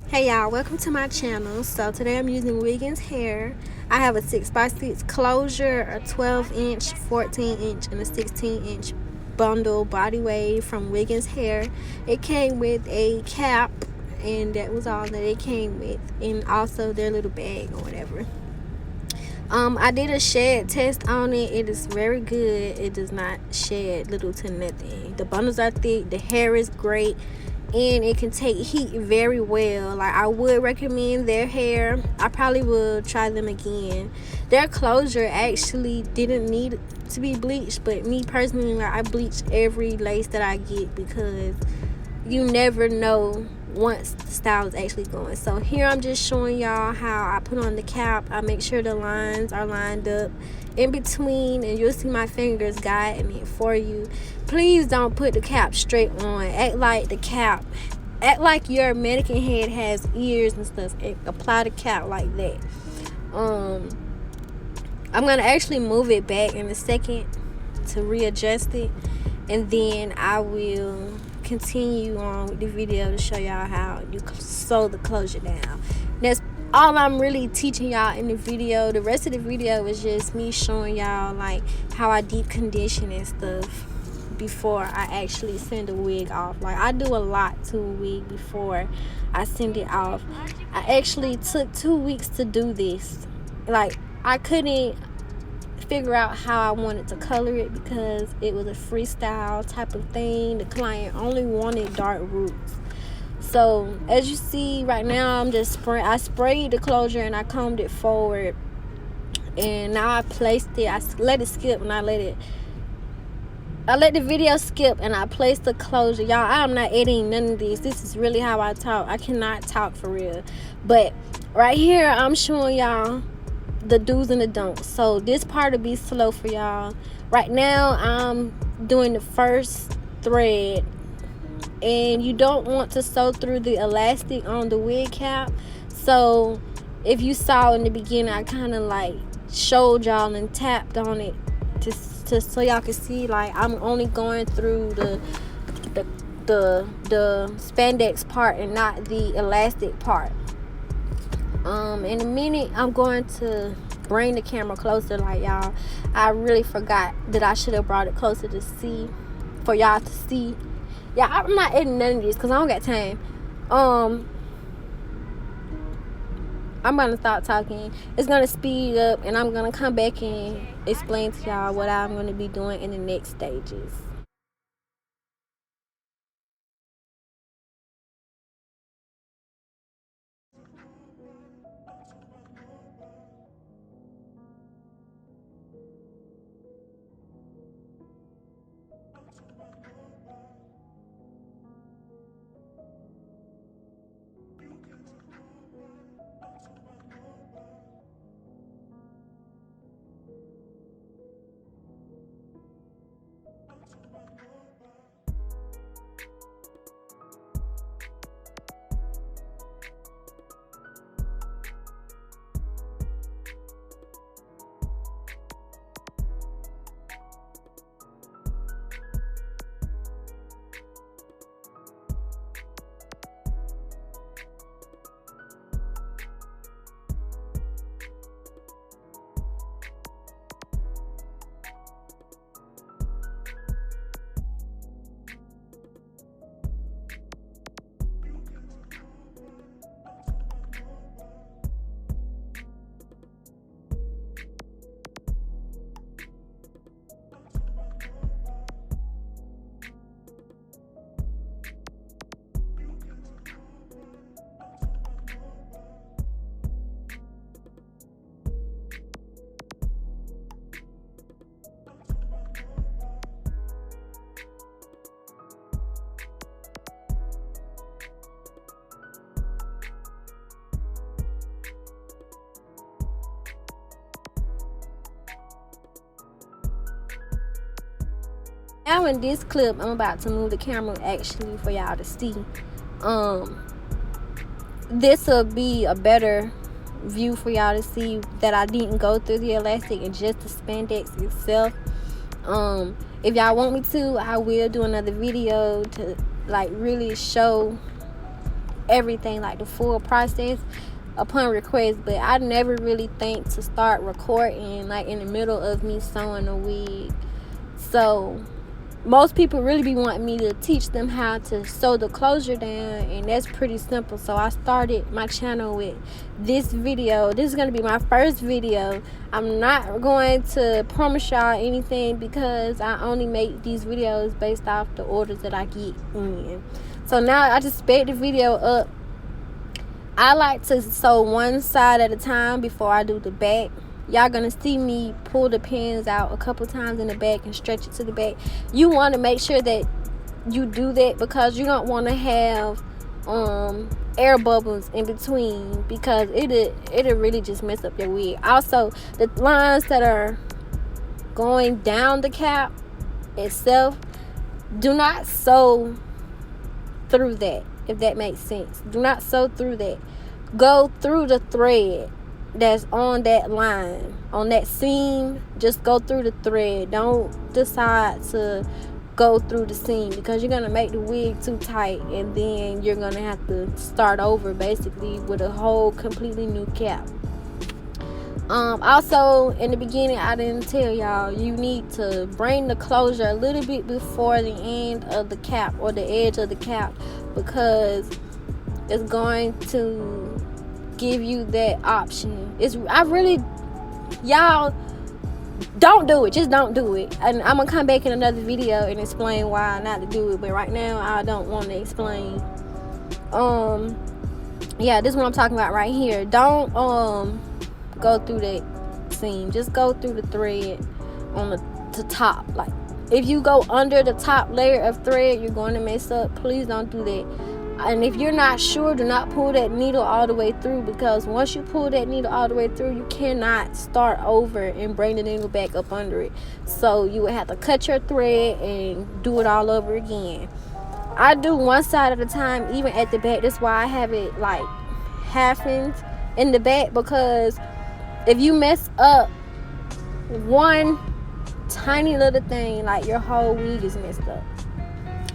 Hey y'all, welcome to my channel. So today I'm using Wiggins hair. I have a 6x6 closure, a 12-inch, 14-inch, and a 16-inch bundle body wave from Wiggins hair. It came with a cap, and that was all that it came with, and also their little bag or whatever. I did a shed test on it. It is very good. It does not shed little to nothing. The bundles are thick, the hair is great, and it can take heat very well. Like, I would recommend their hair. I probably will try them again. Their closure actually didn't need to be bleached, but me personally, like, I bleach every lace that I get because you never know once the style is actually going. So here I'm just showing y'all how I put on the cap. I make sure the lines are lined up in between, and you'll see my fingers guiding it for you. Please don't put the cap straight on. Act like your mannequin head has ears and stuff, and apply the cap like that. I'm gonna actually move it back in a second to readjust it, and then I will continue on with the video to show y'all how you sew the closure down. That's all I'm really teaching y'all in the video. The rest of the video is just me showing y'all like how I deep condition and stuff before I actually send a wig off. Like, I do a lot to a wig before I send it off. I actually took 2 weeks to do this. Like, I couldn't figure out how I wanted to color it because it was a freestyle type of thing. The client only wanted dark roots. So as you see right now, I sprayed the closure and I combed it forward, and now I placed it. I let it skip, and I let the video skip, and I placed the closure. Y'all, I'm not editing none of this. This is really how I talk. I cannot talk for real. But right here, I'm showing y'all the do's and the don'ts. So this part will be slow for y'all. Right now I'm doing the first thread, and you don't want to sew through the elastic on the wig cap. So if you saw in the beginning, I kind of like showed y'all and tapped on it to so y'all can see, like, I'm only going through the spandex part and not the elastic part. In a minute, I'm going to bring the camera closer. Like, y'all, I really forgot that I should have brought it closer to see, for y'all to see. Yeah, I'm not editing none of this because I don't got time. I'm gonna stop talking. It's gonna speed up, and I'm gonna come back and explain to y'all what I'm gonna be doing in the next stages. Now in this clip, I'm about to move the camera actually for y'all to see. This will be a better view for y'all to see that I didn't go through the elastic and just the spandex itself. If y'all want me to, I will do another video to like really show everything, like the full process upon request. But I never really think to start recording like in the middle of me sewing a wig. So most people really be wanting me to teach them how to sew the closure down, and that's pretty simple. So I started my channel with this video. This is going to be my first video. I'm not going to promise y'all anything because I only make these videos based off the orders that I get in. So now I just sped the video up. I like to sew one side at a time before I do the back. Y'all gonna see me pull the pins out a couple times in the back and stretch it to the back. You want to make sure that you do that because you don't want to have air bubbles in between, because it'll really just mess up your wig. Also, the lines that are going down the cap itself, do not sew through that, if that makes sense. Do not sew through that. Go through the thread that's on that line, on that seam. Just go through the thread. Don't decide to go through the seam, because you're gonna make the wig too tight, and then you're gonna have to start over basically with a whole completely new cap. Also, in the beginning, I didn't tell y'all, you need to bring the closure a little bit before the end of the cap or the edge of the cap, because it's going to give you that option. Y'all don't do it. Just don't do it. And I'm gonna come back in another video and explain why not to do it, but right now I don't want to explain. Yeah, this is what I'm talking about right here. Don't go through that seam. Just go through the thread on the top. Like, if you go under the top layer of thread, you're going to mess up. Please don't do that. And if you're not sure, do not pull that needle all the way through, because once you pull that needle all the way through, you cannot start over and bring the needle back up under it. So you would have to cut your thread and do it all over again. I do one side at a time, even at the back. That's why I have it like half-inch in the back, because if you mess up one tiny little thing, like, your whole wig is messed up.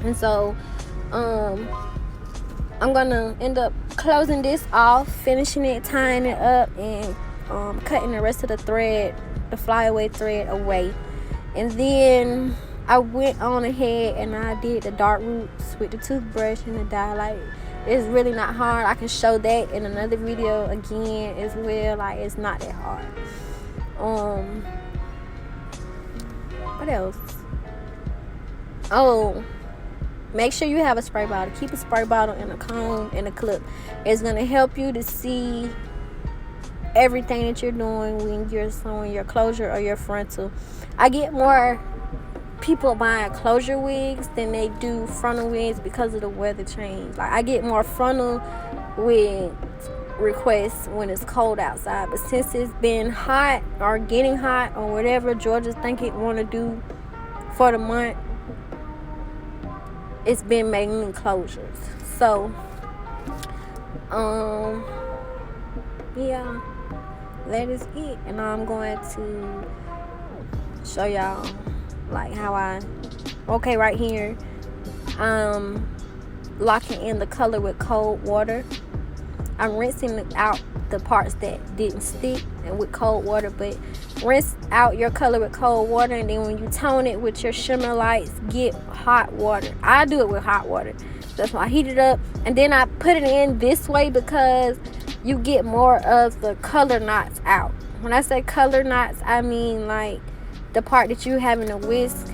And so I'm gonna end up closing this off, finishing it, tying it up, and cutting the rest of the thread, the flyaway thread, away. And then I went on ahead and I did the dark roots with the toothbrush and the dye. Like, it's really not hard. I can show that in another video again as well. Like, it's not that hard. What else? Oh, make sure you have a spray bottle. Keep a spray bottle and a comb and a clip. It's going to help you to see everything that you're doing when you're sewing your closure or your frontal. I get more people buying closure wigs than they do frontal wigs because of the weather change. Like, I get more frontal wig requests when it's cold outside. But since it's been hot or getting hot or whatever Georgia's think it want to do for the month, it's been mainly closures. So yeah, that is it. And I'm going to show y'all like how okay, right here, locking in the color with cold water. I'm rinsing out the parts that didn't stick and with cold water, but rinse out your color with cold water, and then when you tone it with your shimmer lights, get hot water. I do it with hot water. That's why I heat it up, and then I put it in this way because you get more of the color knots out. When I say color knots, I mean like the part that you have in a whisk,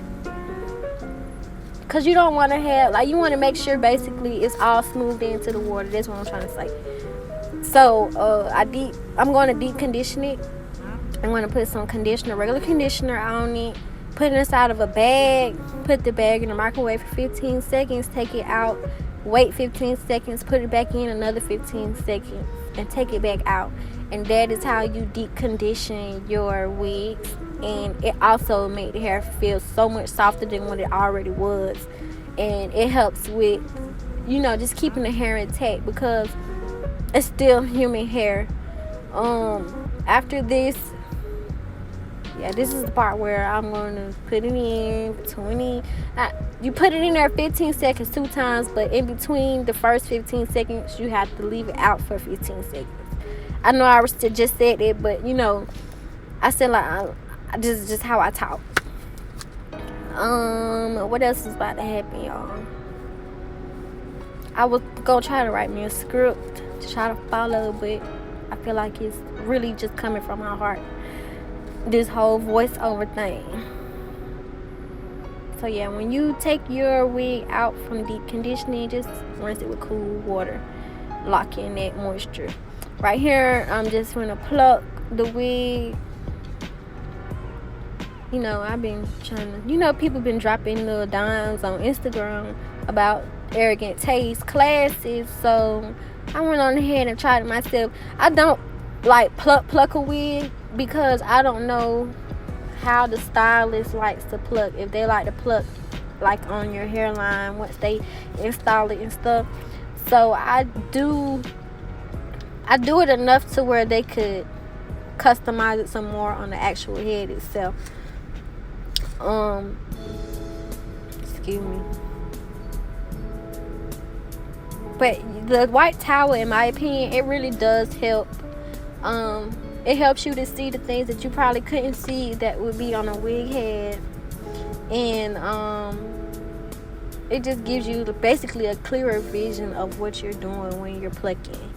because you don't want to have, like, you want to make sure basically it's all smoothed into the water. That's what I'm trying to say. So I'm going to deep condition it. I'm going to put some conditioner, regular conditioner on it, put it inside of a bag, put the bag in the microwave for 15 seconds, take it out, wait 15 seconds, put it back in another 15 seconds, and take it back out. And that is how you deep condition your wigs. And it also makes the hair feel so much softer than what it already was. And it helps with, you know, just keeping the hair intact, because it's still human hair. After this, yeah, this is the part where I'm going to put it in you put it in there 15 seconds 2 times, but in between the first 15 seconds, you have to leave it out for 15 seconds. I know I just said it, but you know, I said like just how I talk. What else is about to happen, y'all? I was gonna try to write me a script to try to follow, but I feel like it's really just coming from my heart. This whole voiceover thing. So yeah, when you take your wig out from deep conditioning, just rinse it with cool water. Lock in that moisture. Right here, I'm just gonna pluck the wig. You know, I've been trying to, you know, people been dropping little dimes on Instagram about arrogant taste classes. So I went on ahead and tried it myself. I don't like pluck a wig because I don't know how the stylist likes to pluck. If they like to pluck like on your hairline once they install it and stuff. So I do it enough to where they could customize it some more on the actual head itself. Excuse me. But the white towel, in my opinion, it really does help. It helps you to see the things that you probably couldn't see that would be on a wig head. And it just gives you basically a clearer vision of what you're doing when you're plucking.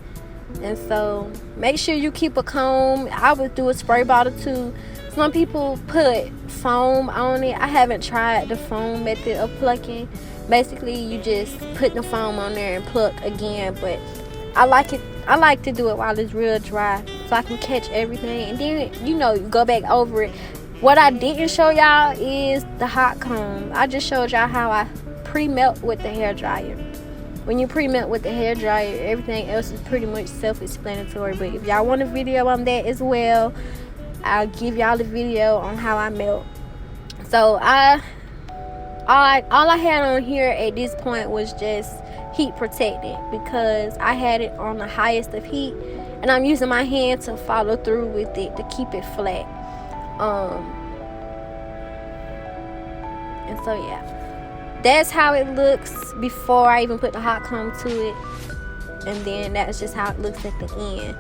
And so make sure you keep a comb. I would do a spray bottle too. Some people put foam on it. I haven't tried the foam method of plucking. Basically, you just put the foam on there and pluck again. But I like it. I like to do it while it's real dry, so I can catch everything. And then, you know, go back over it. What I didn't show y'all is the hot comb. I just showed y'all how I pre-melt with the hair dryer. When you pre-melt with the hair dryer, everything else is pretty much self-explanatory. But if y'all want a video on that as well, I'll give y'all a video on how I melt. So all I had on here at this point was just heat protectant, because I had it on the highest of heat, and I'm using my hand to follow through with it to keep it flat. And so yeah, that's how it looks before I even put the hot comb to it, and then that's just how it looks at the end.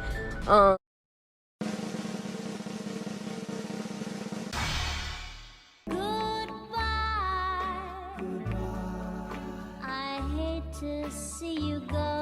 To see you go.